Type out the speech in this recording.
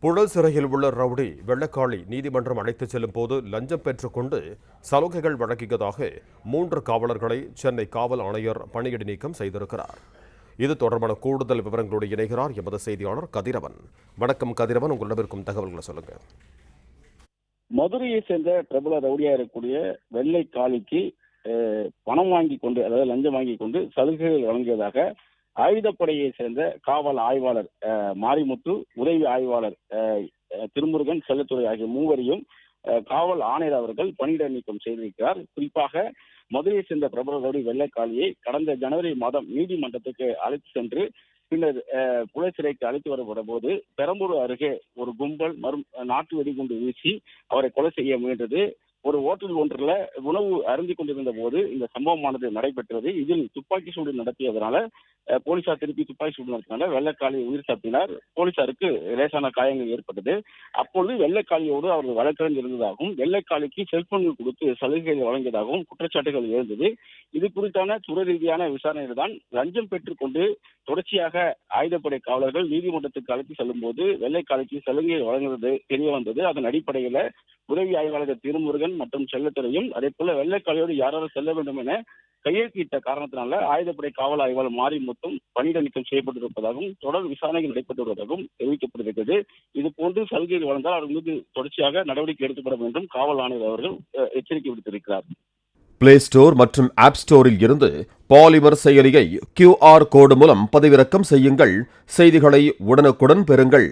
புழல் சிறையில் உள்ள ரவுடி வெள்ளக்காளி நீதிமன்றம் அழைத்துச் செல்லும் போது லஞ்சம் பெற்றுக்கொண்டு சலுகைகள் வழங்கியதாக 3 காவலர்களை சென்னை காவல் ஆணையர் பணியிடை நீக்கம் செய்திருக்கிறார். இது தொடர்பான கூடுதல் விவரங்களோடு இணைகிறார் எமது செய்தியாளர் கதிரவன். வணக்கம் கதிரவன், உங்களிடம் இருக்கும் தகவல்களை சொல்லுங்க. மதுரையை சேர்ந்த பிரபல ரவுடியா இருக்கக்கூடிய வெள்ளைக்காளிக்கு பணம் வாங்கி கொண்டு, அதாவது லஞ்சம் வாங்கி கொண்டு சலுகைகள் வழங்கியதாக ஆயுதப்படையை சேர்ந்த காவல் ஆய்வாளர் மாரிமுத்து, உதவி ஆய்வாளர் திருமுருகன், செல்லத்துறை ஆகிய மூவரையும் காவல் ஆணையர் அவர்கள் பணியிட நீக்கம் செய்திருக்கிறார். குறிப்பாக மதுரையை சேர்ந்த பிரபல ரவுடி வெள்ளைக்காளியை கடந்த ஜனவரி மாதம் நீதிமன்றத்துக்கு அழைத்து சென்று பின்னர் புழல் சிறைக்கு அழைத்து வரப்பட்ட போது பெரம்பூர் அருகே ஒரு கும்பல் நாட்டு வெடிகுண்டு வீசி அவரை கொலை செய்ய முயன்றது. ஒரு ஓட்டல் ஒன்றில் உணவு அருந்தி கொண்டிருந்த போது இந்த சம்பவமானது நடைபெற்றது. இதில் துப்பாக்கி சூடு நடத்தியதனால போலீசார் திருப்பி துப்பாக்கி சூடு நடத்தினால வெள்ளைக்காளி உயிர் தப்பினார். போலீசாருக்கு லேசான காயங்கள் ஏற்பட்டது. அப்பொழுது வெள்ளைக்காளியோடு அவர்கள் வழக்கறிஞர் இருந்ததாகவும் வெள்ளைக்காளிக்கு செல்போன்கள் கொடுத்து சலுகைகள் வழங்கியதாகவும் குற்றச்சாட்டுகள் எழுந்தது. இது குறித்தான துறை ரீதியான விசாரணையில் தான் லஞ்சம் பெற்றுக்கொண்டு தொடர்ச்சியாக ஆயுதப்படை காவலர்கள் நீதிமன்றத்துக்கு அழைத்து செல்லும் போது வெள்ளைக்காளிக்கு சலுகை வழங்குவது தெரிய வந்தது. அதன் அடிப்படையில் உதவி ஆய்வாளர் திருமுருகன் மற்றும் செல்லத்துறையும் அதே போல வெள்ளைக்காளியோடு யாராவது செல்ல வேண்டும் என கையெழுத்திட்ட காரணத்தினால ஆயுதப்படை காவல் ஆய்வாளர் மாரிமுத்தும் பணியிட நீக்கம் செய்யப்பட்டிருப்பதாகவும் தொடர் விசாரணைகள் நடைபெற்று வருவதாகவும் தெரிவிக்கப்பட்டிருக்கிறது. இது போன்று சலுகைகள் வழங்கால் அவர் மீது தொடர்ச்சியாக நடவடிக்கை எடுக்கப்படும் என்றும் காவல் ஆணையர் அவர்கள் எச்சரிக்கை விடுத்திருக்கிறார். பிளே ஸ்டோர் மற்றும் ஆப் ஸ்டோரில் இருந்து பாலிமர் செயலியை QR கோடு மூலம் பதிவிறக்கம் செய்யுங்கள். செய்திகளை உடனுக்குடன் பெறுங்கள்.